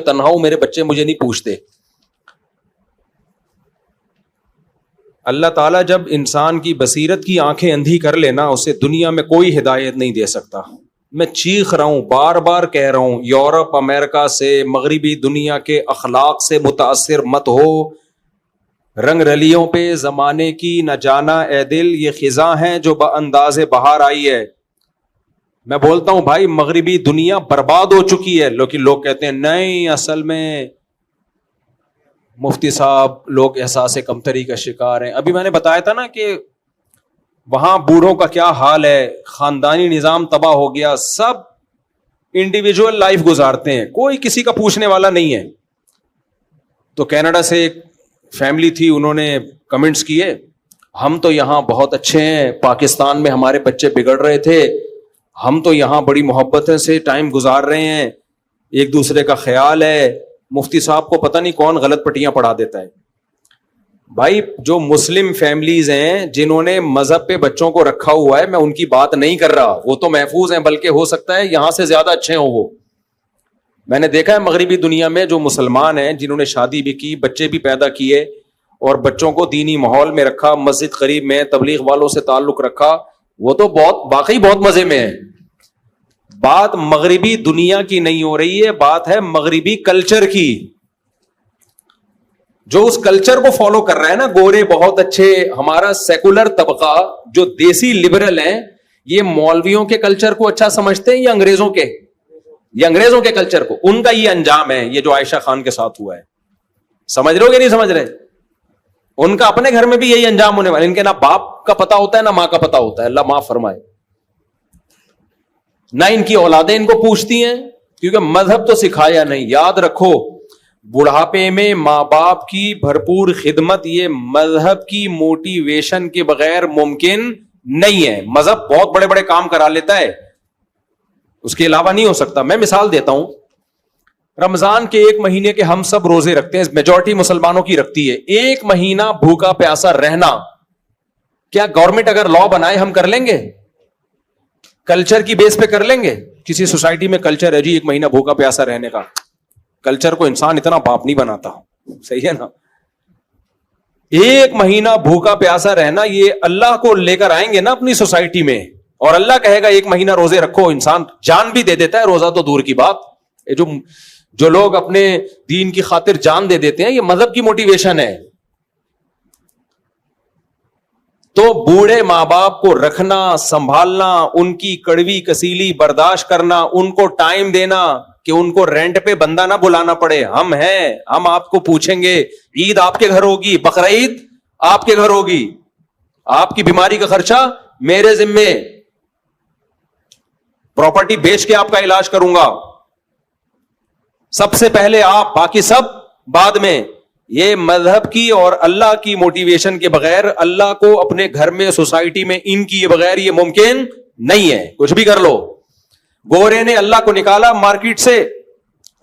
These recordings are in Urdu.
تنہا ہوں, میرے بچے مجھے نہیں پوچھتے. اللہ تعالیٰ جب انسان کی بصیرت کی آنکھیں اندھی کر لینا, اسے دنیا میں کوئی ہدایت نہیں دے سکتا. میں چیخ رہا ہوں, بار بار کہہ رہا ہوں, یورپ امریکہ سے, مغربی دنیا کے اخلاق سے متاثر مت ہو. رنگ رلیوں پہ زمانے کی نہ جانا اے دل, یہ خزاں ہیں جو انداز بہار آئی ہے. میں بولتا ہوں بھائی مغربی دنیا برباد ہو چکی ہے, لیکن لوگ کہتے ہیں نہیں, اصل میں مفتی صاحب لوگ احساس کمتری کا شکار ہیں. ابھی میں نے بتایا تھا نا کہ وہاں بوڑھوں کا کیا حال ہے, خاندانی نظام تباہ ہو گیا, سب انڈیویجول لائف گزارتے ہیں, کوئی کسی کا پوچھنے والا نہیں ہے. تو کینیڈا سے ایک فیملی تھی, انہوں نے کمنٹس کیے, ہم تو یہاں بہت اچھے ہیں, پاکستان میں ہمارے بچے بگڑ رہے تھے, ہم تو یہاں بڑی محبت سے ٹائم گزار رہے ہیں, ایک دوسرے کا خیال ہے. مفتی صاحب کو پتہ نہیں کون غلط پٹیاں پڑھا دیتا ہے. بھائی جو مسلم فیملیز ہیں جنہوں نے مذہب پہ بچوں کو رکھا ہوا ہے, میں ان کی بات نہیں کر رہا, وہ تو محفوظ ہیں, بلکہ ہو سکتا ہے یہاں سے زیادہ اچھے ہوں. وہ میں نے دیکھا ہے مغربی دنیا میں جو مسلمان ہیں جنہوں نے شادی بھی کی, بچے بھی پیدا کیے, اور بچوں کو دینی ماحول میں رکھا, مسجد قریب میں, تبلیغ والوں سے تعلق رکھا, وہ تو بہت واقعی بہت مزے میں ہے. بات مغربی دنیا کی نہیں ہو رہی ہے, بات ہے مغربی کلچر کی. جو اس کلچر کو فالو کر رہا ہے نا, گورے بہت اچھے, ہمارا سیکولر طبقہ جو دیسی لبرل ہیں, یہ مولویوں کے کلچر کو اچھا سمجھتے ہیں یا انگریزوں کے, یا انگریزوں کے کلچر کو. ان کا یہ انجام ہے, یہ جو عائشہ خان کے ساتھ ہوا ہے. سمجھ رہے ہو کہ نہیں سمجھ رہے؟ ان کا اپنے گھر میں بھی یہی انجام ہونے والا. ان کے نہ باپ کا پتا ہوتا ہے نہ ماں کا پتا ہوتا ہے, اللہ معاف فرمائے. نہ ان کی اولادیں ان کو پوچھتی ہیں, کیونکہ مذہب تو سکھایا نہیں. یاد رکھو, بڑھاپے میں ماں باپ کی بھرپور خدمت یہ مذہب کی موٹیویشن کے بغیر ممکن نہیں ہے. مذہب بہت بڑے بڑے کام کرا لیتا ہے, اس کے علاوہ نہیں ہو سکتا. میں مثال دیتا ہوں, رمضان کے ایک مہینے کے ہم سب روزے رکھتے ہیں, میجورٹی مسلمانوں کی رکھتی ہے. ایک مہینہ بھوکا پیاسا رہنا, کیا گورنمنٹ اگر لا بنائے ہم کر لیں گے؟ کلچر کی بیس پہ کر لیں گے؟ کسی سوسائٹی میں کلچر ہے جی ایک مہینہ بھوکا پیاسا رہنے کا, کلچر کو انسان اتنا باپ نہیں بناتا, صحیح ہے نا. ایک مہینہ بھوکا پیاسا رہنا, یہ اللہ کو لے کر آئیں گے نا اپنی سوسائٹی میں, اور اللہ کہے گا ایک مہینہ روزے رکھو, انسان جان بھی دے دیتا ہے. روزہ تو دور کی بات, جو لوگ اپنے دین کی خاطر جان دے دیتے ہیں, یہ مذہب کی موٹیویشن ہے. تو بوڑھے ماں باپ کو رکھنا, سنبھالنا, ان کی کڑوی کسیلی برداشت کرنا, ان کو ٹائم دینا کہ ان کو رینٹ پہ بندہ نہ بلانا پڑے. ہم ہیں, ہم آپ کو پوچھیں گے, عید آپ کے گھر ہوگی, بقرعید آپ کے گھر ہوگی, آپ کی بیماری کا خرچہ میرے ذمے, پراپرٹی بیچ کے آپ کا علاج کروں گا, سب سے پہلے آپ, باقی سب بعد میں. یہ مذہب کی اور اللہ کی موٹیویشن کے بغیر, اللہ کو اپنے گھر میں, سوسائٹی میں ان کی بغیر یہ ممکن نہیں ہے. کچھ بھی کر لو. گورے نے اللہ کو نکالا مارکیٹ سے,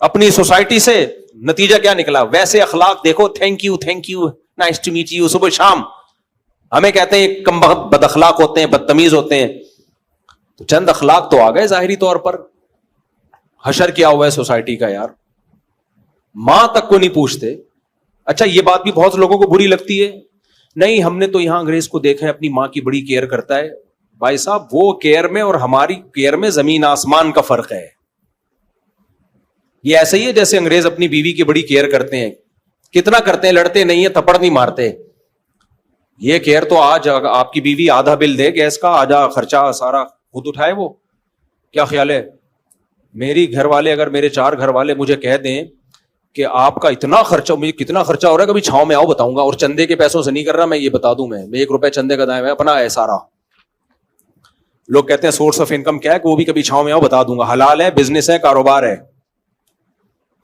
اپنی سوسائٹی سے, نتیجہ کیا نکلا؟ ویسے اخلاق دیکھو, thank you, nice to meet you, صبح شام. ہمیں کہتے ہیں کم بخت بد اخلاق ہوتے ہیں, بدتمیز ہوتے ہیں. تو چند اخلاق تو آ گئے ظاہری طور پر. حشر کیا ہوا ہے سوسائٹی کا یار, ماں تک کو نہیں پوچھتے. اچھا یہ بات بھی بہت لوگوں کو بری لگتی ہے, نہیں ہم نے تو یہاں انگریز کو دیکھا ہے اپنی ماں کی بڑی کیئر کرتا ہے. بھائی صاحب وہ کیئر میں اور ہماری کیئر میں زمین آسمان کا فرق ہے. یہ ایسے ہی ہے جیسے انگریز اپنی بیوی کی بڑی کیئر کرتے ہیں. کتنا کرتے ہیں, لڑتے نہیں ہیں, تھپڑ نہیں مارتے. یہ کیئر تو آج آپ کی بیوی آدھا بل دے گیس کا, آدھا خرچہ سارا خود اٹھائے. وہ کیا خیال ہے؟ میری گھر والے, اگر میرے 4 گھر والے مجھے کہہ دیں کہ آپ کا اتنا خرچہ, مجھے کتنا خرچہ ہو رہا ہے, کبھی چھاؤں میں آؤ بتاؤں گا, اور چندے کے پیسوں سے نہیں کر رہا میں, یہ بتا دوں میں 1 روپے چندے کا دائیں میں اپنا ہے سارا. لوگ کہتے ہیں سورس آف انکم کیا ہے, کہ وہ بھی کبھی چھاؤں میں آؤ بتا دوں گا. حلال ہے, بزنس ہے, کاروبار ہے.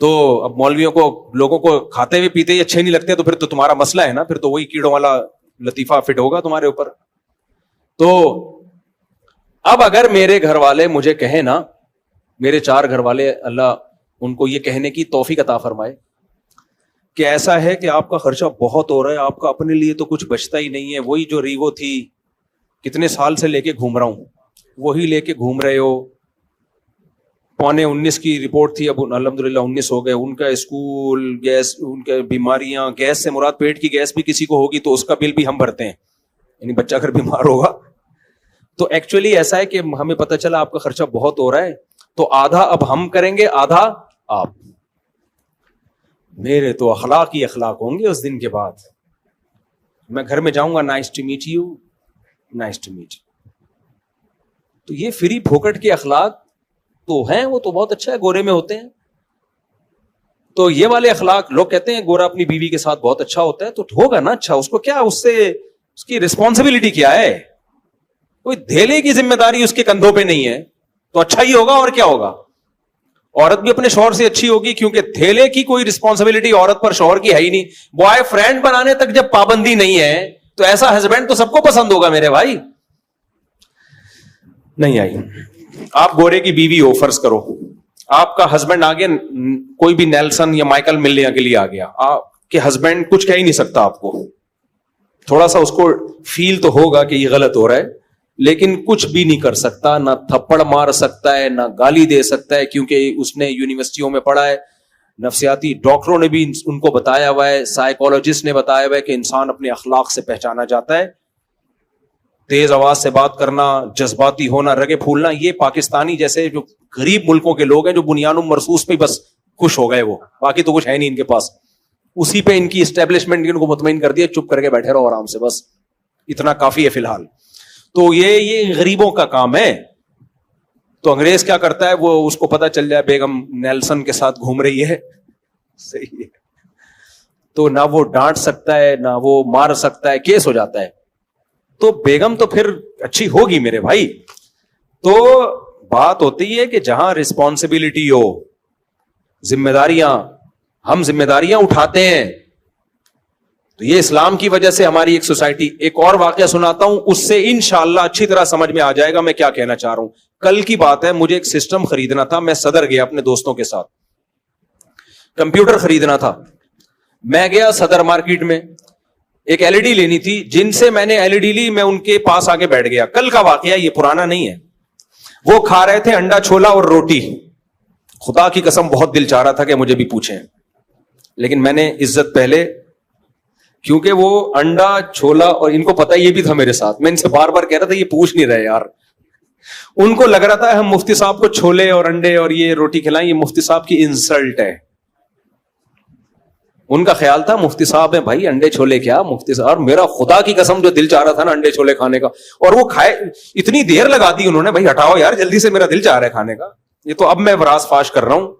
تو اب مولویوں کو, لوگوں کو کھاتے ہوئے پیتے ہی اچھے نہیں لگتے, تو پھر تو تمہارا مسئلہ ہے نا, پھر تو وہی کیڑوں والا لطیفہ فٹ ہوگا تمہارے اوپر. تو اب اگر میرے گھر والے مجھے کہیں نا, میرے 4 گھر والے, اللہ ان کو یہ کہنے کی توفیق عطا فرمائے کہ ایسا ہے کہ آپ کا خرچہ بہت ہو رہا ہے, آپ کا اپنے لیے تو کچھ بچتا ہی نہیں ہے, وہی جو ریوو تھی کتنے سال سے لے کے گھوم رہا ہوں, وہی لے کے گھوم رہے ہو, 19:15 کی رپورٹ تھی, اب الحمدللہ 19 ہو گئے. ان کا اسکول, گیس, ان کے بیماریاں, گیس سے مراد پیٹ کی گیس بھی کسی کو ہوگی تو اس کا بل بھی ہم بھرتے ہیں, یعنی بچہ اگر بیمار ہوگا تو ایکچولی ایسا ہے کہ ہمیں پتہ چلا آپ کا خرچہ بہت ہو رہا ہے تو آدھا اب ہم کریں گے, آدھا آپ. میرے تو اخلاق ہی اخلاق ہوں گے اس دن کے بعد. میں گھر میں جاؤں گا, nice to meet you, nice to meet you. تو یہ فری پھوکٹ کے اخلاق تو ہیں, وہ تو بہت اچھا ہے, گورے میں ہوتے ہیں. تو یہ والے اخلاق لوگ کہتے ہیں گورا اپنی بیوی کے ساتھ بہت اچھا ہوتا ہے, تو ہوگا نا اچھا, اس کو کیا, اس سے اس کی رسپانسبلٹی کیا ہے, کوئی دھیلے کی ذمہ داری اس کے کندھوں پہ نہیں ہے, تو اچھا ہی ہوگا. اور کیا ہوگا, عورت بھی اپنے شوہر سے اچھی ہوگی, کیونکہ دھیلے کی کوئی رسپانسبلٹی عورت پر شوہر کی ہے ہی نہیں. بوائے فرینڈ بنانے تک جب پابندی نہیں ہے تو ایسا ہسبینڈ تو سب کو پسند ہوگا میرے بھائی. نہیں آئی. آپ گورے کی بیوی ہو, فرض کرو آپ کا ہسبینڈ آگے, کوئی بھی نیلسن یا مائیکل ملنے کے لیے آ گیا, آپ کے ہسبینڈ کچھ کہہ ہی نہیں سکتا آپ کو, تھوڑا سا اس کو فیل تو ہوگا کہ یہ غلط ہو رہا ہے, لیکن کچھ بھی نہیں کر سکتا, نہ تھپڑ مار سکتا ہے, نہ گالی دے سکتا ہے, کیونکہ اس نے یونیورسٹیوں میں پڑھا ہے, نفسیاتی ڈاکٹروں نے بھی ان کو بتایا ہوا ہے, سائیکولوجسٹ نے بتایا ہوا ہے کہ انسان اپنے اخلاق سے پہچانا جاتا ہے. تیز آواز سے بات کرنا, جذباتی ہونا, رگے پھولنا, یہ پاکستانی جیسے جو غریب ملکوں کے لوگ ہیں جو بنیان مرصوص پہ بس خوش ہو گئے, وہ باقی تو کچھ ہے نہیں ان کے پاس, اسی پہ ان کی اسٹیبلشمنٹ ان کو مطمئن کر دیا, چپ کر کے بیٹھے رہو آرام سے, بس اتنا کافی ہے فی الحال. تو یہ غریبوں کا کام ہے. تو انگریز کیا کرتا ہے, وہ اس کو پتا چل جائے بیگم نیلسن کے ساتھ گھوم رہی ہے, صحیح ہے, تو نہ وہ ڈانٹ سکتا ہے نہ وہ مار سکتا ہے, کیس ہو جاتا ہے. تو بیگم تو پھر اچھی ہوگی میرے بھائی. تو بات ہوتی ہے کہ جہاں رسپانسبلٹی ہو, ذمہ داریاں, ہم ذمہ داریاں اٹھاتے ہیں, تو یہ اسلام کی وجہ سے ہماری ایک سوسائٹی. ایک اور واقعہ سناتا ہوں, اس سے انشاءاللہ اچھی طرح سمجھ میں آ جائے گا میں کیا کہنا چاہ رہا ہوں. کل کی بات ہے, مجھے ایک سسٹم خریدنا تھا, میں صدر گیا اپنے دوستوں کے ساتھ, کمپیوٹر خریدنا تھا. میں گیا صدر مارکیٹ میں, ایک ایل ای ڈی لینی تھی, جن سے میں نے ایل ای ڈی لی, میں ان کے پاس آگے بیٹھ گیا. کل کا واقعہ, یہ پرانا نہیں ہے. وہ کھا رہے تھے انڈا چھولا اور روٹی, خدا کی قسم بہت دل چاہ رہا تھا کہ مجھے بھی پوچھیں, لیکن میں نے عزت پہلے, کیونکہ وہ انڈا چھولا, اور ان کو پتا یہ بھی تھا میرے ساتھ, میں ان سے بار بار کہہ رہا تھا یہ پوچھ نہیں رہے یار. ان کو لگ رہا تھا ہم مفتی صاحب کو چھولے اور انڈے اور یہ روٹی کھلائیں, یہ مفتی صاحب کی انسلٹ ہے. ان کا خیال تھا مفتی صاحب ہیں بھائی, انڈے چھولے کیا مفتی صاحب. اور میرا خدا کی قسم جو دل چاہ رہا تھا نا انڈے چھولے کھانے کا, اور وہ کھائے, اتنی دیر لگا دی انہوں نے, بھائی ہٹاؤ یار جلدی سے, میرا دل چاہ رہا ہے کھانے کا. یہ تو اب میں راز فاش کر رہا ہوں,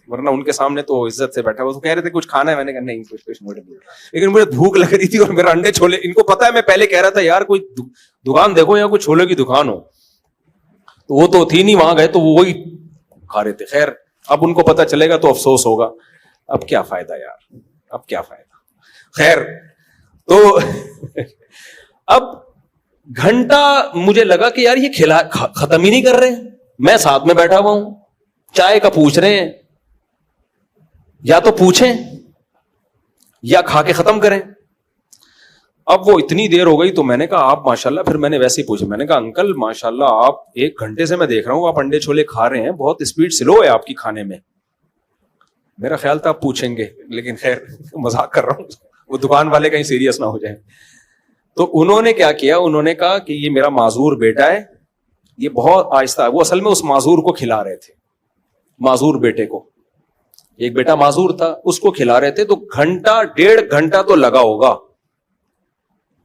ورنہ ان کے سامنے تو عزت سے بیٹھا. وہ کہہ رہے تھے کچھ کھانا ہے, میں نے کہا نہیں کچھ موڑ دیا, لیکن مجھے بھوک لگ رہی تھی اور میرا انڈے چھولے, ان کو پتا ہے میں پہلے کہہ رہا تھا یار کوئی دکان دیکھو یا کوئی چھولے کی دکان ہو, تو وہ تو تھی نہیں, وہاں گئے تو وہی کھا رہے تھے. خیر اب ان کو پتا چلے گا تو افسوس ہوگا, اب کیا فائدہ یار, اب کیا فائدہ. خیر تو اب گھنٹہ مجھے لگا کہ یار یہ ختم ہی نہیں کر رہے, میں ساتھ میں بیٹھا ہوا ہوں, چائے کا پوچھ رہے ہیں, یا تو پوچھیں یا کھا کے ختم کریں. اب وہ اتنی دیر ہو گئی تو میں نے کہا آپ ماشاءاللہ, پھر میں نے ویسے ہی پوچھا, میں نے کہا انکل ماشاءاللہ آپ 1 گھنٹے سے میں دیکھ رہا ہوں آپ انڈے چھولے کھا رہے ہیں, بہت اسپیڈ سلو ہے آپ کی کھانے میں. میرا خیال تھا آپ پوچھیں گے, لیکن خیر مذاق کر رہا ہوں, وہ دکان والے کہیں سیریس نہ ہو جائیں. تو انہوں نے کیا کیا, انہوں نے کہا کہ یہ میرا معذور بیٹا ہے, یہ بہت آہستہ ہے. وہ اصل میں اس معذور کو کھلا رہے تھے, معذور بیٹے کو, ایک بیٹا معذور تھا اس کو کھلا رہے تھے. تو 1.5 گھنٹہ تو لگا ہوگا,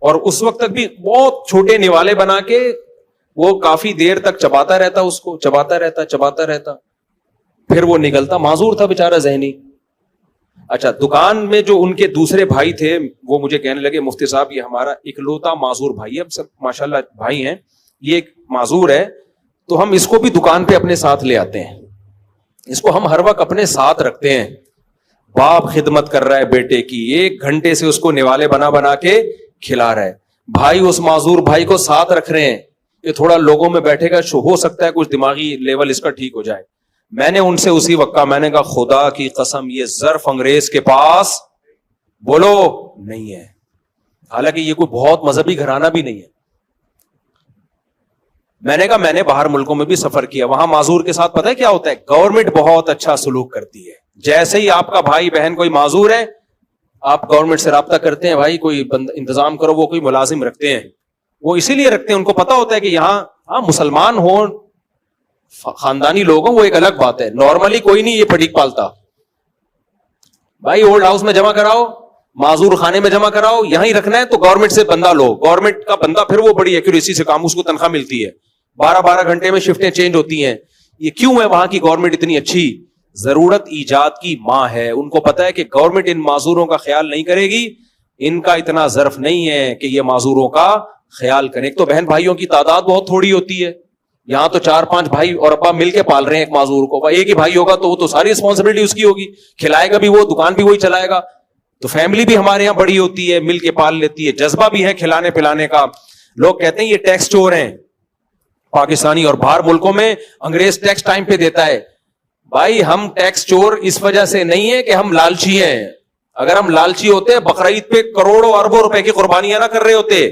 اور اس وقت تک بھی بہت چھوٹے نوالے بنا کے وہ کافی دیر تک چباتا رہتا, اس کو چباتا رہتا, پھر وہ نکلتا. معذور تھا بیچارہ ذہنی. اچھا, دکان میں جو ان کے دوسرے بھائی تھے وہ مجھے کہنے لگے مفتی صاحب یہ ہمارا اکلوتا معذور بھائی ہے, اب سب ماشاءاللہ بھائی ہیں, یہ ایک معذور ہے, تو ہم اس کو بھی دکان پہ اپنے ساتھ لے آتے ہیں, اس کو ہم ہر وقت اپنے ساتھ رکھتے ہیں. باپ خدمت کر رہا ہے بیٹے کی, 1 گھنٹے سے اس کو نوالے بنا کے کھلا رہا ہے. بھائی اس معذور بھائی کو ساتھ رکھ رہے ہیں کہ تھوڑا لوگوں میں بیٹھے گا, ہو سکتا ہے کچھ دماغی لیول اس کا ٹھیک ہو جائے. میں نے ان سے اسی وقت کہا, میں نے کہا خدا کی قسم یہ ظرف انگریز کے پاس بولو نہیں ہے, حالانکہ یہ کوئی بہت مذہبی گھرانہ بھی نہیں ہے. میں نے کہا میں نے باہر ملکوں میں بھی سفر کیا, وہاں معذور کے ساتھ پتہ ہے کیا ہوتا ہے, گورنمنٹ بہت اچھا سلوک کرتی ہے. جیسے ہی آپ کا بھائی بہن کوئی معذور ہے, آپ گورنمنٹ سے رابطہ کرتے ہیں, بھائی کوئی انتظام کرو, وہ کوئی ملازم رکھتے ہیں, وہ اسی لیے رکھتے ہیں, ان کو پتا ہوتا ہے کہ یہاں مسلمان ہوں, خاندانی لوگ ہوں, وہ ایک الگ بات ہے, نارملی کوئی نہیں یہ پھٹیک پالتا. بھائی اولڈ ہاؤس میں جمع کراؤ, معذور خانے میں جمع کراؤ, یہاں ہی رکھنا ہے تو گورنمنٹ سے بندہ لو, گورنمنٹ کا بندہ پھر وہ بڑی ایکوریسی سے کام, اس کو تنخواہ ملتی ہے, 12 گھنٹے میں شفٹیں چینج ہوتی ہیں. یہ کیوں ہے وہاں کی گورنمنٹ اتنی اچھی؟ ضرورت ایجاد کی ماں ہے, ان کو پتا ہے کہ گورنمنٹ ان معذوروں کا خیال نہیں کرے گی, ان کا اتنا ظرف نہیں ہے کہ یہ معذوروں کا خیال کریں. ایک تو بہن بھائیوں کی تعداد بہت تھوڑی ہوتی ہے, یہاں تو 4-5 بھائی اور ابا مل کے پال رہے ہیں ایک معذور کو. ایک ہی بھائی ہوگا تو وہ تو ساری رسپانسبلٹی اس کی ہوگی, کھلائے گا بھی وہ, دکان بھی وہی چلائے گا. تو فیملی بھی ہمارے یہاں بڑی ہوتی ہے, مل کے پال لیتی ہے, جذبہ بھی ہے کھلانے پلانے کا. لوگ کہتے ہیں یہ ٹیکس چور ہیں پاکستانی, اور باہر ملکوں میں انگریز ٹیکس ٹائم پہ دیتا ہے. بھائی ہم ٹیکس چور اس وجہ سے نہیں ہے کہ ہم لالچی ہیں. اگر ہم لالچی ہوتے بقرعید پہ کروڑوں اربوں روپے کی قربانیاں نہ کر رہے ہوتے,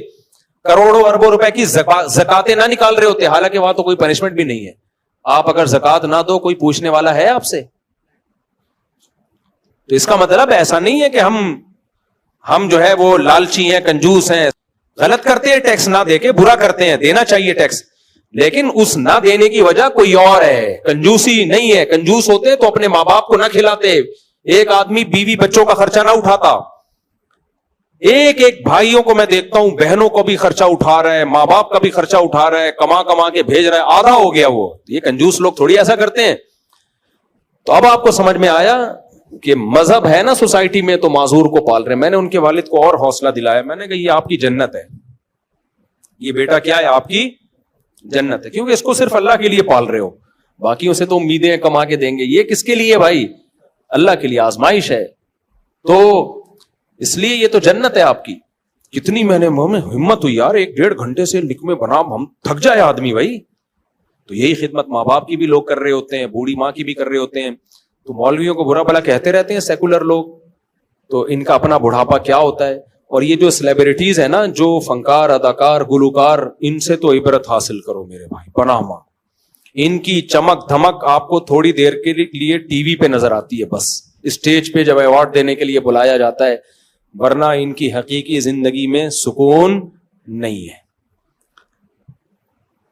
کروڑوں اربوں روپے کی زکاتیں نہ نکال رہے ہوتے. حالانکہ وہاں تو کوئی پنشمنٹ بھی نہیں ہے, آپ اگر زکات نہ دو کوئی پوچھنے والا ہے آپ سے. تو اس کا مطلب ایسا نہیں ہے کہ ہم جو ہے وہ لالچی ہیں, کنجوس ہیں. غلط کرتے ہیں ٹیکس نہ دے کے, برا کرتے ہیں, دینا چاہیے ٹیکس, لیکن اس نہ دینے کی وجہ کوئی اور ہے, کنجوسی نہیں ہے. کنجوس ہوتے تو اپنے ماں باپ کو نہ کھلاتے, ایک آدمی بیوی بچوں کا خرچہ نہ اٹھاتا. ایک بھائیوں کو میں دیکھتا ہوں, بہنوں کو بھی خرچہ اٹھا رہا ہے, ماں باپ کا بھی خرچہ اٹھا رہا ہے, کما کے بھیج رہا ہے, آدھا ہو گیا وہ. یہ کنجوس لوگ تھوڑی ایسا کرتے ہیں. تو اب آپ کو سمجھ میں آیا کہ مذہب ہے نا سوسائٹی میں تو معذور کو پال رہے ہیں. میں نے ان کے والد کو اور حوصلہ دلایا, میں نے کہا یہ آپ کی جنت ہے, یہ بیٹا کیا ہے آپ کی جنت ہے, کیونکہ اس کو صرف اللہ کے لیے پال رہے ہو, باقیوں سے تو امیدیں کما کے دیں گے. یہ کس کے لیے بھائی؟ اللہ کے لیے, آزمائش ہے. تو اس لیے یہ تو جنت ہے آپ کی. کتنی میں نے ہمت ہوئی یار, 1-1.5 گھنٹے سے لکمے بنا, ہم تھک جائے آدمی بھائی. تو یہی خدمت ماں باپ کی بھی لوگ کر رہے ہوتے ہیں, بوڑھی ماں کی بھی کر رہے ہوتے ہیں. تو مولویوں کو برا بھلا کہتے رہتے ہیں سیکولر لوگ, تو ان کا اپنا بڑھاپا کیا ہوتا ہے. اور یہ جو سیلیبریٹیز ہیں نا, جو فنکار, اداکار, گلوکار, ان سے تو عبرت حاصل کرو میرے بھائی, پناہ ماں. ان کی چمک دھمک آپ کو تھوڑی دیر کے لیے ٹی وی پہ نظر آتی ہے, بس اسٹیج پہ جب ایوارڈ دینے کے لیے بلایا جاتا ہے, ورنہ ان کی حقیقی زندگی میں سکون نہیں ہے.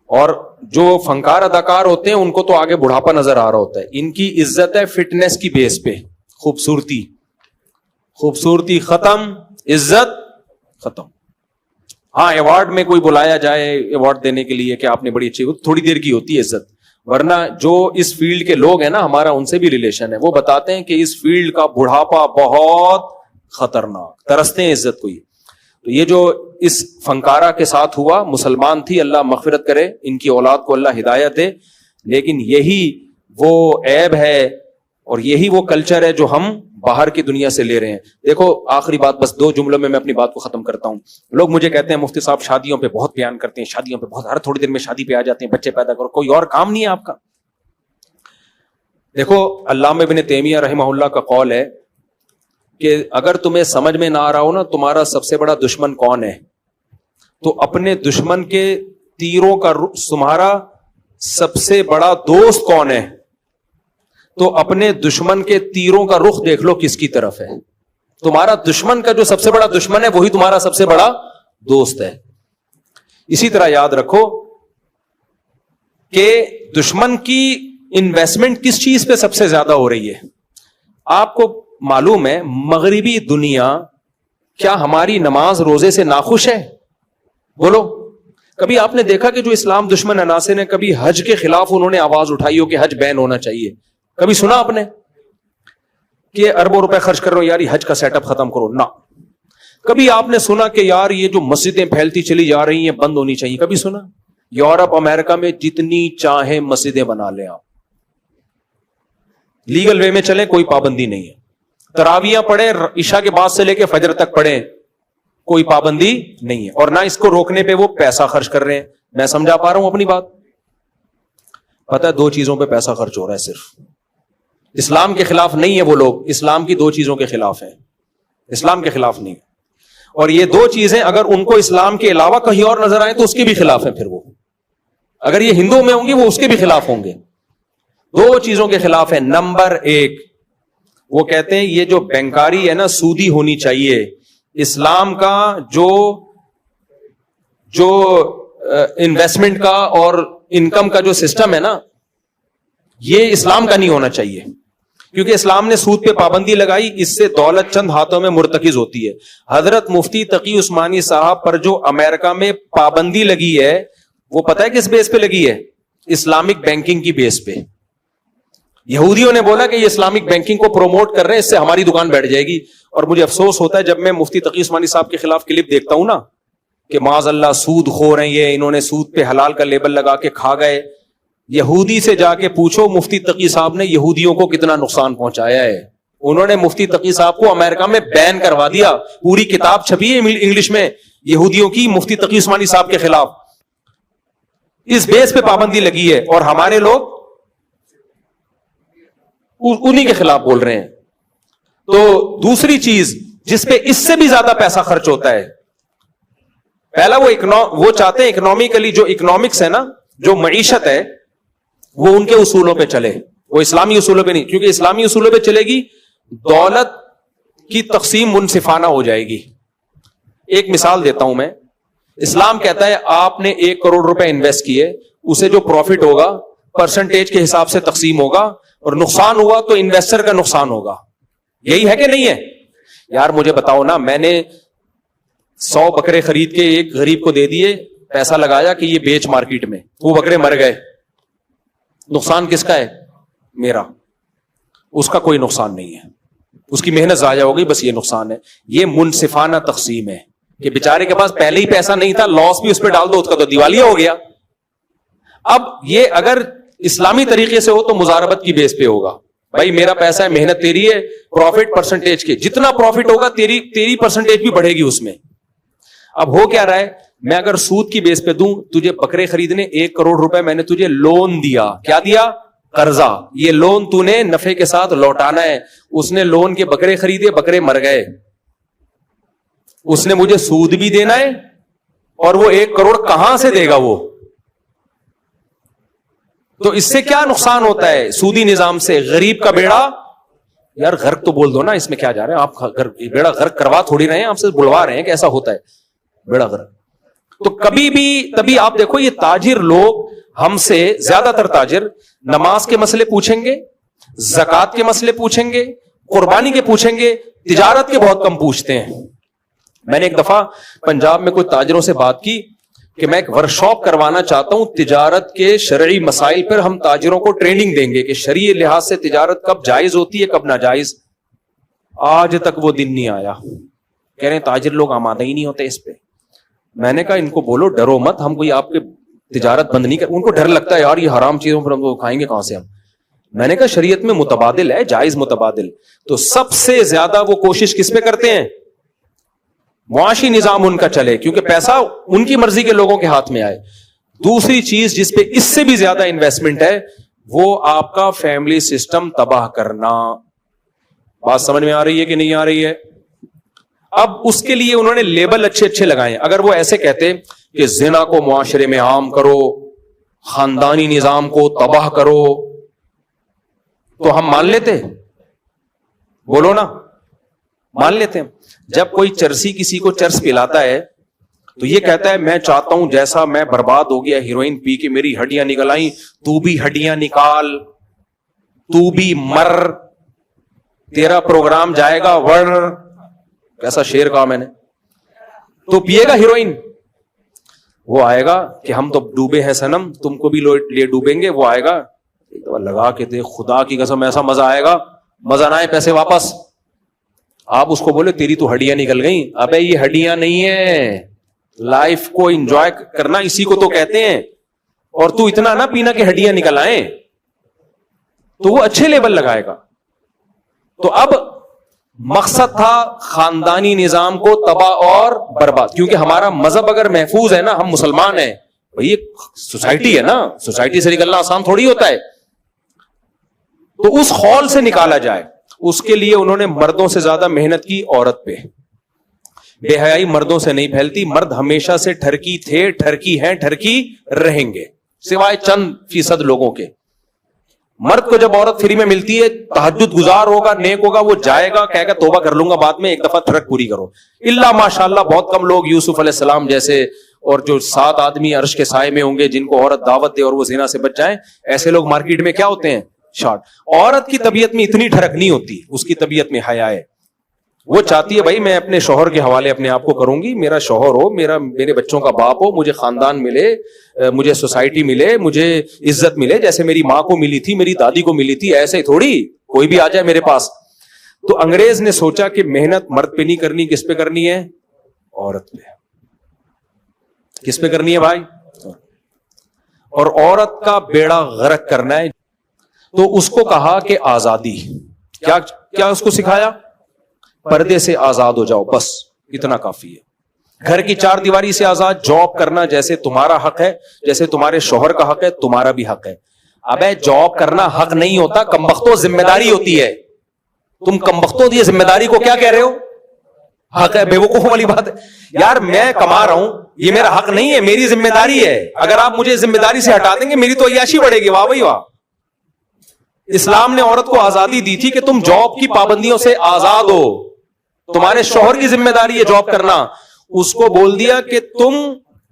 اور جو فنکار اداکار ہوتے ہیں ان کو تو آگے بڑھاپا نظر آ رہا ہوتا ہے. ان کی عزت ہے فٹنس کی بیس پہ, خوبصورتی ختم, عزت ختم. ہاں ایوارڈ میں کوئی بلایا جائے ایوارڈ دینے کے لیے کہ آپ نے بڑی اچھی, تھوڑی دیر کی ہوتی ہے عزت. ورنہ جو اس فیلڈ کے لوگ ہیں نا, ہمارا ان سے بھی ریلیشن ہے, وہ بتاتے ہیں کہ اس فیلڈ کا بڑھاپا بہت خطرناک, ترستے ہیں عزت کو. تو یہ جو اس فنکارہ کے ساتھ ہوا, مسلمان تھی, اللہ مغفرت کرے, ان کی اولاد کو اللہ ہدایت دے, لیکن یہی وہ عیب ہے اور یہی وہ کلچر ہے جو ہم باہر کی دنیا سے لے رہے ہیں. دیکھو آخری بات, بس 2 جملوں میں اپنی بات کو ختم کرتا ہوں. لوگ مجھے کہتے ہیں مفتی صاحب شادیوں پہ بہت بیان کرتے ہیں, شادیوں پہ بہت, ہر تھوڑی دیر میں شادی پہ آ جاتے ہیں, بچے پیدا کرو, کوئی اور کام نہیں ہے آپ کا. دیکھو علامہ ابن تیمیہ رحمہ اللہ کا قول ہے کہ اگر تمہیں سمجھ میں نہ آ رہا ہو نا تمہارا سب سے بڑا دشمن کون ہے, تو اپنے دشمن کے تیروں کا تمہارا سب سے بڑا دوست کون ہے, تو اپنے دشمن کے تیروں کا رخ دیکھ لو کس کی طرف ہے. تمہارا دشمن کا جو سب سے بڑا دشمن ہے وہی تمہارا سب سے بڑا دوست ہے. اسی طرح یاد رکھو کہ دشمن کی انویسٹمنٹ کس چیز پہ سب سے زیادہ ہو رہی ہے. آپ کو معلوم ہے مغربی دنیا کیا ہماری نماز روزے سے ناخوش ہے؟ بولو. کبھی آپ نے دیکھا کہ جو اسلام دشمن عناصر نے کبھی حج کے خلاف انہوں نے آواز اٹھائی ہو کہ حج بین ہونا چاہیے؟ کبھی سنا آپ نے کہ اربوں روپے خرچ کر رہے ہو یار یہ حج کا سیٹ اپ ختم کرو؟ نہ. کبھی آپ نے سنا کہ یار یہ جو مسجدیں پھیلتی چلی جا رہی ہیں بند ہونی چاہیے؟ کبھی سنا؟ یورپ امریکہ میں جتنی چاہیں مسجدیں بنا لیں آپ, لیگل وے میں چلیں, کوئی پابندی نہیں ہے. تراویاں پڑھیں عشاء کے بعد سے لے کے فجر تک پڑھیں, کوئی پابندی نہیں ہے. اور نہ اس کو روکنے پہ وہ پیسہ خرچ کر رہے ہیں. میں سمجھا پا رہا ہوں اپنی بات؟ پتہ ہے 2 چیزوں پہ پیسہ خرچ ہو رہا ہے صرف. اسلام کے خلاف نہیں ہے وہ لوگ, اسلام کی 2 چیزوں کے خلاف ہیں, اسلام کے خلاف نہیں. اور یہ 2 چیزیں اگر ان کو اسلام کے علاوہ کہیں اور نظر آئے تو اس کے بھی خلاف ہیں. پھر وہ اگر یہ ہندو میں ہوں گی وہ اس کے بھی خلاف ہوں گے. دو چیزوں کے خلاف ہے. نمبر ایک, وہ کہتے ہیں یہ جو بینکاری ہے نا سودی ہونی چاہیے. اسلام کا جو انویسٹمنٹ کا اور انکم کا جو سسٹم ہے نا, یہ اسلام کا نہیں ہونا چاہیے, کیونکہ اسلام نے سود پہ پابندی لگائی, اس سے دولت چند ہاتھوں میں مرتکز ہوتی ہے. حضرت مفتی تقی عثمانی صاحب پر جو امریکہ میں پابندی لگی ہے وہ پتہ ہے کس بیس پہ لگی ہے؟ اسلامک بینکنگ کی بیس پہ. یہودیوں نے بولا کہ یہ اسلامک بینکنگ کو پروموٹ کر رہے ہیں, اس سے ہماری دکان بیٹھ جائے گی. اور مجھے افسوس ہوتا ہے جب میں مفتی تقی عثمانی صاحب کے خلاف کلپ دیکھتا ہوں نا کہ معاذ اللہ سود خور ہیں یہ, انہوں نے سود پہ حلال کا لیبل لگا کے کھا گئے. یہودی سے جا کے پوچھو مفتی تقی صاحب نے یہودیوں کو کتنا نقصان پہنچایا ہے. انہوں نے مفتی تقی صاحب کو امریکہ میں بین کروا دیا, پوری کتاب چھپی ہے انگلش میں یہودیوں کی مفتی تقی عثمانی صاحب کے خلاف. اس بیس پہ پابندی لگی ہے اور ہمارے لوگ انہی کے خلاف بول رہے ہیں. تو دوسری چیز جس پہ اس سے بھی زیادہ پیسہ خرچ ہوتا ہے, پہلا وہ چاہتے ہیں اکنامکلی, جو اکنامکس ہے نا, جو معیشت ہے وہ ان کے اصولوں پہ چلے, وہ اسلامی اصولوں پہ نہیں, کیونکہ اسلامی اصولوں پہ چلے گی دولت کی تقسیم منصفانہ ہو جائے گی. ایک مثال دیتا ہوں میں. اسلام کہتا ہے آپ نے 1 کروڑ روپے انویسٹ کیے, اسے جو پروفٹ ہوگا پرسنٹیج کے حساب سے تقسیم ہوگا, اور نقصان ہوا تو انویسٹر کا نقصان ہوگا. یہی ہے کہ نہیں ہے؟ یار مجھے بتاؤ نا, میں نے 100 بکرے خرید کے ایک غریب کو دے دیے, پیسہ لگایا کہ یہ بیچ مارکیٹ میں, وہ بکرے مر گئے, نقصان کس کا ہے؟ میرا. اس کا کوئی نقصان نہیں ہے, اس کی محنت ضائع ہو گئی, بس یہ نقصان ہے. یہ منصفانہ تقسیم ہے کہ بیچارے کے پاس پہلے ہی پیسہ نہیں تھا, لاس بھی اس پہ ڈال دو, اس کا تو دیوالیہ ہو گیا. اب یہ اگر اسلامی طریقے سے ہو تو مزاربت کی بیس پہ ہوگا. بھائی میرا پیسہ ہے, محنت تیری ہے, پروفٹ پرسنٹیج کے, جتنا پروفٹ ہوگا تیری پرسنٹیج بھی بڑھے گی اس میں. اب ہو کیا رہا ہے, میں اگر سود کی بیس پہ دوں, تجھے بکرے خریدنے 1 کروڑ روپے میں نے تجھے لون دیا. کیا دیا؟ قرضہ. یہ لون تو نے نفع کے ساتھ لوٹانا ہے. اس نے لون کے بکرے خریدے, بکرے مر گئے, اس نے مجھے سود بھی دینا ہے, اور وہ 1 کروڑ کہاں سے دے گا وہ؟ تو اس سے کیا نقصان ہوتا ہے سودی نظام سے؟ غریب کا بیڑا, یار غرق تو بول دو نا, اس میں کیا جا رہے ہیں آپ؟ بیڑا غرق کروا تھوڑی رہے ہیں, آپ سے بلوا رہے ہیں کہ ایسا ہوتا ہے بیڑا غرق. تو کبھی بھی تبھی آپ دیکھو یہ تاجر لوگ ہم سے زیادہ تر تاجر نماز کے مسئلے پوچھیں گے, زکات کے مسئلے پوچھیں گے, قربانی کے پوچھیں گے, تجارت کے بہت کم پوچھتے ہیں. میں نے ایک دفعہ پنجاب میں کوئی تاجروں سے بات کی کہ میں ایک ورکشاپ کروانا چاہتا ہوں تجارت کے شرعی مسائل پر, ہم تاجروں کو ٹریننگ دیں گے کہ شرعی لحاظ سے تجارت کب جائز ہوتی ہے کب ناجائز. آج تک وہ دن نہیں آیا. کہہ رہے ہیں تاجر لوگ آمادہ ہی نہیں ہوتے اس پہ. میں نے کہا ان کو بولو ڈرو مت, ہم کوئی آپ کے تجارت بند نہیں کر. ان کو ڈر لگتا ہے یار یہ حرام چیزوں پر ہم کو کھائیں گے کہاں سے ہم. میں نے کہا شریعت میں متبادل ہے, جائز متبادل. تو سب سے زیادہ وہ کوشش کس پہ کرتے ہیں؟ معاشی نظام ان کا چلے, کیونکہ پیسہ ان کی مرضی کے لوگوں کے ہاتھ میں آئے. دوسری چیز جس پہ اس سے بھی زیادہ انویسٹمنٹ ہے وہ آپ کا فیملی سسٹم تباہ کرنا. بات سمجھ میں آ رہی ہے کہ نہیں آ رہی ہے؟ اب اس کے لیے انہوں نے لیبل اچھے اچھے لگائے. اگر وہ ایسے کہتے کہ زنا کو معاشرے میں عام کرو, خاندانی نظام کو تباہ کرو, تو ہم مان لیتے؟ بولو نا, مان لیتے ہیں. جب کوئی چرسی کسی کو چرس پلاتا ہے تو یہ کہتا ہے میں چاہتا ہوں جیسا میں برباد ہو گیا ہیروئن پی کے میری ہڈیاں نکل آئیں, تو بھی ہڈیاں نکال, تو بھی مر, تیرا پروگرام جائے گا ور. کیسا شعر کہا میں نے. تو پیے گا ہیروئن, وہ آئے گا کہ ہم تو ڈوبے ہیں سنم, تم کو بھی لے ڈوبیں گے. وہ آئے گا ایک دفعہ لگا کے دے, خدا کی قسم ایسا مزہ آئے گا, مزہ نہ آئے پیسے واپس. آپ اس کو بولے تیری تو ہڈیاں نکل گئیں. ابے یہ ہڈیاں نہیں ہیں, لائف کو انجوائے کرنا اسی کو تو کہتے ہیں. اور تو اتنا نہ پینا کہ ہڈیاں نکل آئیں. تو وہ اچھے لیبل لگائے گا. تو اب مقصد تھا خاندانی نظام کو تباہ اور برباد, کیونکہ ہمارا مذہب اگر محفوظ ہے نا, ہم مسلمان ہیں بھائی, یہ سوسائٹی ہے نا, سوسائٹی سے نکلنا آسان تھوڑی ہوتا ہے. تو اس خول سے نکالا جائے, اس کے لیے انہوں نے مردوں سے زیادہ محنت کی عورت پہ. بے حیائی مردوں سے نہیں پھیلتی, مرد ہمیشہ سے ٹھرکی تھے, ٹھرکی ہیں, ٹھرکی رہیں گے. سوائے چند فیصد لوگوں کے. مرد کو جب عورت فری میں ملتی ہے, تہجد گزار ہوگا, نیک ہوگا, وہ جائے گا کہے گا توبہ کر لوں گا بعد میں, ایک دفعہ ترک پوری کرو. اللہ ماشاءاللہ بہت کم لوگ یوسف علیہ السلام جیسے اور جو 7 آدمی عرش کے سائے میں ہوں گے جن کو عورت دعوت دے اور وہ زنا سے بچ جائیں, ایسے لوگ مارکیٹ میں کیا ہوتے ہیں, شارٹ. عورت کی طبیعت میں اتنی ٹھڑک نہیں ہوتی, اس کی طبیعت میں حیا ہے. وہ چاہتی ہے بھائی میں اپنے شوہر کے حوالے اپنے آپ کو کروں گی, میرا شوہر ہو, میرے بچوں کا باپ ہو, مجھے خاندان ملے, مجھے سوسائٹی ملے, مجھے عزت ملے جیسے میری ماں کو ملی تھی, میری دادی کو ملی تھی. ایسے ہی تھوڑی کوئی بھی آ جائے میرے پاس. تو انگریز نے سوچا کہ محنت مرد پہ نہیں کرنی, کس پہ کرنی ہے, عورت پہ. کس پہ کرنی ہے بھائی, اور عورت کا بیڑا غرق کرنا ہے. تو اس کو کہا کہ آزادی, کیا اس کو سکھایا, پردے سے آزاد ہو جاؤ, بس اتنا کافی ہے. گھر کی 4 دیواری سے آزاد, جاب کرنا جیسے تمہارا حق ہے, جیسے تمہارے شوہر کا حق ہے, تمہارا بھی حق ہے. ابے جاب کرنا حق نہیں ہوتا, کمبختوں ذمہ داری ہوتی ہے. تم کمبختوں دی ذمہ داری کو کیا کہہ رہے ہو, حق ہے. بے وقوف والی بات ہے یار, میں کما رہا ہوں, یہ میرا حق نہیں ہے, میری ذمہ داری ہے. اگر آپ مجھے ذمہ داری سے ہٹا دیں گے میری تو عیاشی بڑھے گی. واہ بھائی واہ. اسلام نے عورت کو آزادی دی تھی کہ تم جاب کی پابندیوں سے آزاد ہو, تمہارے شوہر کی ذمہ داری ہے جاب کرنا. اس کو بول دیا کہ تم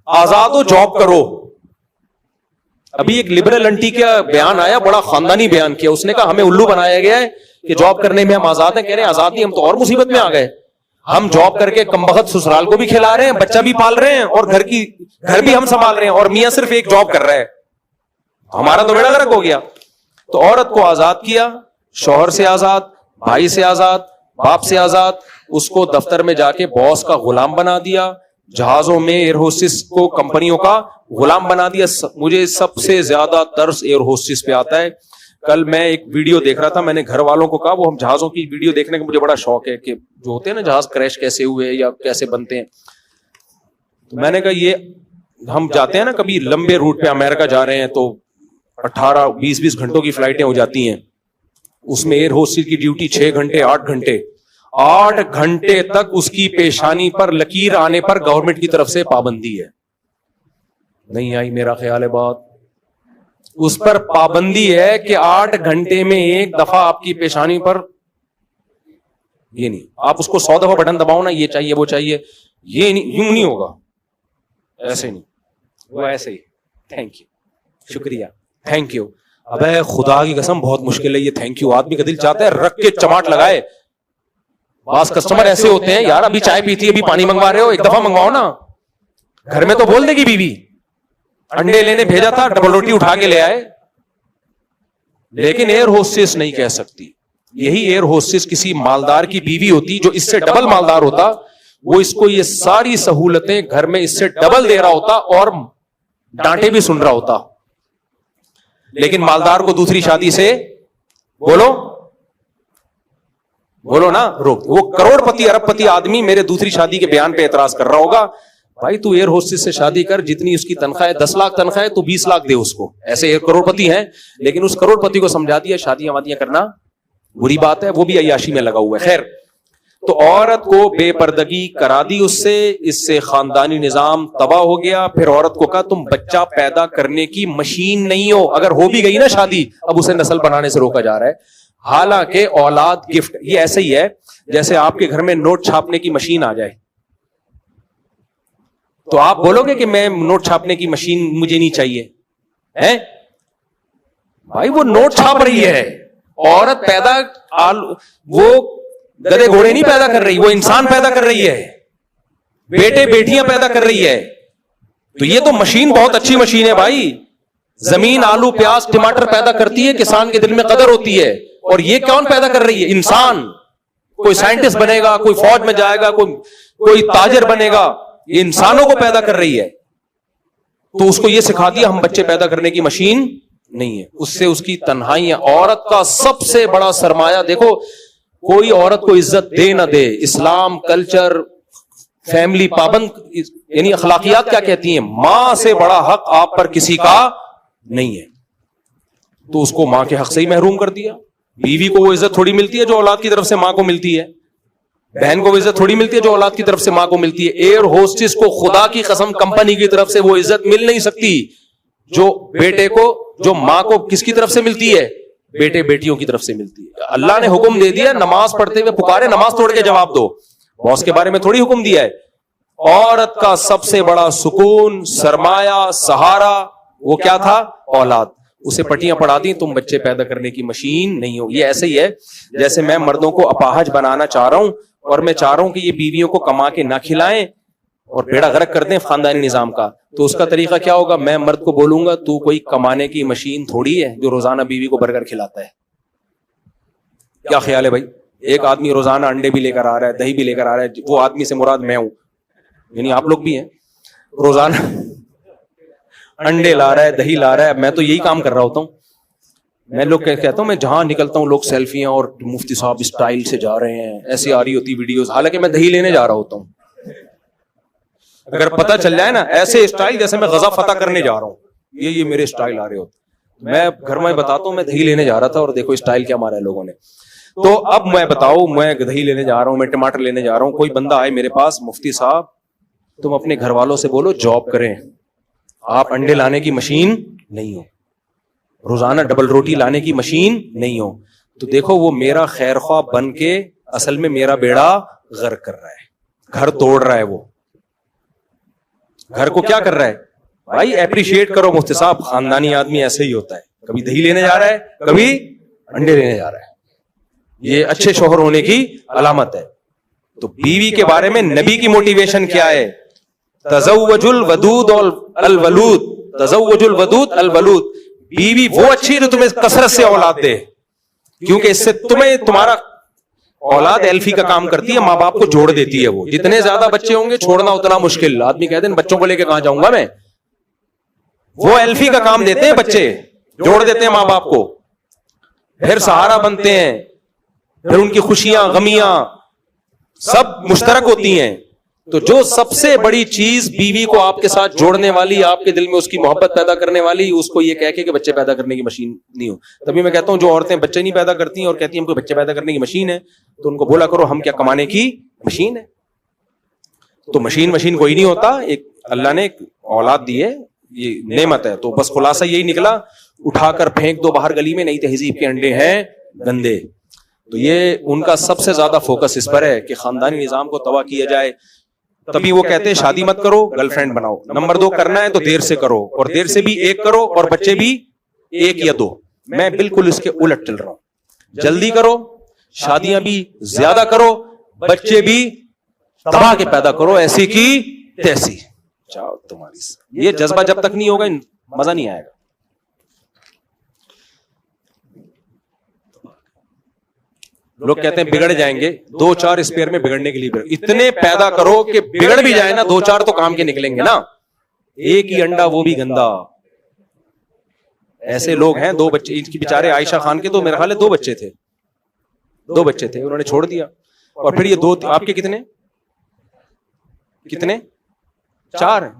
آزاد ہو, جاب کرو. ابھی ایک لبرل انٹی کا بیان آیا, بڑا خاندانی بیان کیا. اس نے کہا ہمیں الو بنایا گیا ہے کہ جاب کرنے میں ہم آزاد ہیں. کہہ رہے ہیں آزاد نہیں, ہم تو اور مصیبت میں آ گئے. ہم جاب کر کے کمبخت سسرال کو بھی کھلا رہے ہیں, بچہ بھی پال رہے ہیں, اور گھر بھی ہم سنبھال رہے ہیں, اور میاں صرف ایک جاب کر رہا ہے. ہمارا تو بیڑا غرق ہو گیا. تو عورت کو آزاد کیا, شوہر سے آزاد, بھائی سے آزاد, باپ سے آزاد. اس کو دفتر میں جا کے باس کا غلام بنا دیا, جہازوں میں ایئر ہوسٹس کو کمپنیوں کا غلام بنا دیا. مجھے سب سے زیادہ ترس ایئر ہوسٹس پہ آتا ہے. کل میں ایک ویڈیو دیکھ رہا تھا, میں نے گھر والوں کو کہا, وہ ہم جہازوں کی ویڈیو دیکھنے کا مجھے بڑا شوق ہے کہ جو ہوتے ہیں نا جہاز کریش کیسے ہوئے یا کیسے بنتے ہیں. تو میں نے کہا یہ ہم جاتے ہیں نا کبھی لمبے روٹ پہ, امریکہ جا رہے ہیں تو 18-20 گھنٹوں کی فلائٹیں ہو جاتی ہیں. اس میں ایئر ہوسٹس کی ڈیوٹی 6 گھنٹے 8 گھنٹے 8 گھنٹے تک اس کی پیشانی پر لکیر آنے پر گورنمنٹ کی طرف سے پابندی ہے. نہیں آئی میرا خیال ہے بات, اس پر پابندی ہے کہ 8 گھنٹے میں ایک دفعہ آپ کی پیشانی پر, یہ نہیں آپ اس کو 100 دفعہ بٹن دباؤ نا, یہ چاہیے وہ چاہیے, یہ نہیں, یوں نہیں ہوگا, ایسے نہیں, وہ ایسے ہی. تھینک یو, شکریہ, تھینک یو. ابے خدا کی قسم بہت مشکل ہے یہ تھینک یو. آدمی کا دل چاہتا ہے رکھ کے چماٹ لگائے. بعض کسٹمر ایسے ہوتے ہیں, یار ابھی چائے پیتی ہے, ابھی پانی منگوا رہے ہو, ایک دفعہ منگواؤ نا. گھر میں تو بول دے گی بیوی, انڈے لینے بھیجا تھا, ڈبل روٹی اٹھا کے لے آئے. لیکن ایئر ہوسٹس نہیں کہہ سکتی. یہی ایئر ہوسٹس کسی مالدار کی بیوی ہوتی جو اس سے ڈبل مالدار ہوتا, وہ اس کو یہ ساری سہولتیں گھر میں اس سے ڈبل دے رہا ہوتا اور ڈانٹے بھی سن رہا ہوتا. لیکن مالدار کو دوسری شادی سے بولو نا روک. وہ کروڑ پتی ارب پتی آدمی میرے دوسری شادی کے بیان پہ اعتراض کر رہا ہوگا, بھائی تو ایئر ہوسٹس سے شادی کر, جتنی اس کی تنخواہ ہے 10 لاکھ تنخواہ ہے تو 20 لاکھ دے اس کو. ایسے کروڑ پتی ہیں, لیکن اس کروڑ پتی کو سمجھا دیا شادیاں وادیاں کرنا بری بات ہے, وہ بھی عیاشی میں لگا ہوا ہے. خیر, تو عورت کو بے پردگی کرا دی اس سے خاندانی نظام تباہ ہو گیا. پھر عورت کو کہا تم بچہ پیدا کرنے کی مشین نہیں ہو, اگر ہو بھی گئی نا شادی اب اسے نسل بنانے سے روکا جا رہا ہے. حالانکہ اولاد گفٹ, یہ ایسے ہی ہے جیسے آپ کے گھر میں نوٹ چھاپنے کی مشین آ جائے تو آپ بولو گے کہ میں نوٹ چھاپنے کی مشین مجھے نہیں چاہیے, ہے بھائی وہ نوٹ چھاپ رہی ہے. عورت پیدا وہ گدے گھوڑے نہیں پیدا کر رہی, وہ انسان پیدا کر رہی ہے, بیٹے بیٹیاں پیدا کر رہی ہے. تو یہ تو مشین بہت اچھی مشین ہے بھائی. زمین آلو پیاز ٹماٹر پیدا کرتی ہے, کسان کے دل میں قدر ہوتی ہے. اور یہ کون پیدا کر رہی ہے, انسان. کوئی سائنٹسٹ بنے گا, کوئی فوج میں جائے گا, کوئی تاجر بنے گا, یہ انسانوں کو پیدا کر رہی ہے. تو اس کو یہ سکھا دیا ہم بچے پیدا کرنے کی مشین نہیں ہے. اس سے اس کی تنہائیاں. عورت کا سب سے بڑا سرمایہ, دیکھو کوئی عورت کو عزت دے نہ دے, اسلام, کلچر, فیملی پابند, یعنی اخلاقیات کیا کہتی ہیں, ماں سے بڑا حق آپ پر کسی کا نہیں ہے. تو اس کو ماں کے حق سے ہی محروم کر دیا. بیوی کو وہ عزت تھوڑی ملتی ہے جو اولاد کی طرف سے ماں کو ملتی ہے, بہن کو وہ عزت تھوڑی ملتی ہے جو اولاد کی طرف سے ماں کو ملتی ہے. ایئر ہوسٹس کو خدا کی قسم کمپنی کی طرف سے وہ عزت مل نہیں سکتی جو بیٹے کو, جو ماں کو کس کی طرف سے ملتی ہے؟ بیٹے بیٹیوں کی طرف سے ملتی ہے. اللہ نے حکم دے دیا نماز پڑھتے ہوئے پکارے, نماز توڑ کے جواب دو. باس کے بارے میں تھوڑی حکم دیا ہے. عورت کا سب سے بڑا سکون, سرمایہ, سہارا وہ کیا تھا؟ اولاد. اسے پٹیاں پڑھا دی, تم بچے پیدا کرنے کی مشین نہیں ہو. یہ ایسے ہی ہے جیسے میں مردوں کو اپاہج بنانا چاہ رہا ہوں اور میں چاہ رہا ہوں کہ یہ بیویوں کو کما کے نہ کھلائیں اور بیڑا غرق کر دیں خاندانی نظام کا. تو اس کا طریقہ کیا ہوگا؟ میں مرد کو بولوں گا تو کوئی کمانے کی مشین تھوڑی ہے جو روزانہ بیوی کو برگر کھلاتا ہے. کیا خیال ہے بھائی؟ ایک آدمی روزانہ انڈے بھی لے کر آ رہا ہے, دہی بھی لے کر آ رہا ہے. وہ آدمی سے مراد میں ہوں, یعنی آپ لوگ بھی ہیں. روزانہ انڈے لا رہا ہے, دہی لا رہا ہے. میں تو یہی کام کر رہا ہوتا ہوں. میں لوگ کہتا ہوں, میں جہاں نکلتا ہوں لوگ سیلفیاں اور مفتی صاحب اسٹائل سے جا رہے ہیں, ایسی آ رہی ہوتی ویڈیوز, حالانکہ میں دہی لینے جا رہا ہوتا ہوں. اگر پتہ چل جائے نا ایسے اسٹائل جیسے میں غزہ فتح کرنے جا رہا ہوں, یہ میرے اسٹائل آ رہے ہوتے, میں گھر میں بتاتا ہوں میں دہی لینے جا رہا تھا اور دیکھو اسٹائل کیا مارا ہے لوگوں نے. تو اب میں بتاؤ, میں دہی لینے جا رہا ہوں, میں ٹماٹر لینے جا رہا ہوں, کوئی بندہ آئے میرے پاس, مفتی صاحب تم اپنے گھر والوں سے بولو جاب کریں, آپ انڈے لانے کی مشین نہیں ہو, روزانہ ڈبل روٹی لانے کی مشین نہیں ہو. تو دیکھو وہ میرا خیر خواہ بن کے اصل میں میرا بیڑا غرق کر رہا ہے, گھر توڑ رہا ہے. وہ گھر کو کیا کر رہا ہے؟ بھائی اپریشیٹ کرو مفتی صاحب, خاندانی آدمی ایسے ہی ہوتا ہے, کبھی دہی لینے جا رہا ہے, کبھی انڈے لینے جا رہا ہے. یہ اچھے شوہر ہونے کی علامت ہے. تو بیوی کے بارے میں نبی کی موٹیویشن کیا ہے؟ تزوج الودود الولود, تزوج الودود الولود. بیوی وہ اچھی جو تمہیں کثرت سے اولاد دے, کیونکہ اس سے تمہیں تمہارا اولاد ایلفی کا کام کرتی ہے, ماں باپ کو جوڑ دیتی ہے. وہ جتنے زیادہ بچے ہوں گے چھوڑنا اتنا مشکل. آدمی کہتے ہیں بچوں کو لے کے کہاں جاؤں گا میں, وہ ایلفی کا کام دیتے ہیں, بچے جوڑ دیتے ہیں ماں باپ کو, پھر سہارا بنتے ہیں, پھر ان کی خوشیاں غمیاں سب مشترک ہوتی ہیں. تو جو سب سے بڑی چیز بیوی کو آپ کے ساتھ جوڑنے والی, آپ کے دل میں اس کی محبت پیدا کرنے والی, اس کو یہ کہہ کے کہ بچے پیدا کرنے کی مشین نہیں ہو. تبھی میں کہتا ہوں جو عورتیں بچے نہیں پیدا کرتی ہیں اور کہتی ہیں ہم کو بچے پیدا کرنے کی مشین ہے, تو ان کو بولا کرو ہم کیا کمانے کی مشین ہے. تو مشین کوئی نہیں ہوتا, ایک اللہ نے ایک اولاد دی ہے, یہ نعمت ہے. تو بس خلاصہ یہی نکلا, اٹھا کر پھینک دو باہر گلی میں, نئی تہذیب کے انڈے ہیں گندے. تو یہ ان کا سب سے زیادہ فوکس اس پر ہے کہ خاندانی نظام کو تباہ کیا جائے. تبھی وہ کہتے ہیں شادی مت کرو, گرل فرینڈ بناؤ. نمبر 2 کرنا ہے تو دیر سے کرو, اور دیر سے بھی 1 کرو, اور بچے بھی 1 یا 2. میں بالکل اس کے الٹ چل رہا ہوں. جلدی کرو, شادیاں بھی زیادہ کرو, بچے بھی تباہ کے پیدا کرو, ایسی کی تیسی. چاہو تمہاری یہ جذبہ جب تک نہیں ہوگا مزہ نہیں آئے گا. لوگ کہتے ہیں بگڑ جائیں گے, 2-4 اسپیئر میں بگڑنے کے لیے اتنے پیدا کرو کہ بگڑ بھی جائے نا, 2-4 تو کام کے نکلیں گے نا. ایک ہی انڈا وہ بھی گندا. ایسے لوگ ہیں, 2 بچے ان کی بیچارے عائشہ خان کے تو میرے خیال ہے 2 بچے تھے, 2 بچے تھے, انہوں نے چھوڑ دیا. اور پھر یہ 2 آپ کے کتنے 4 ہیں.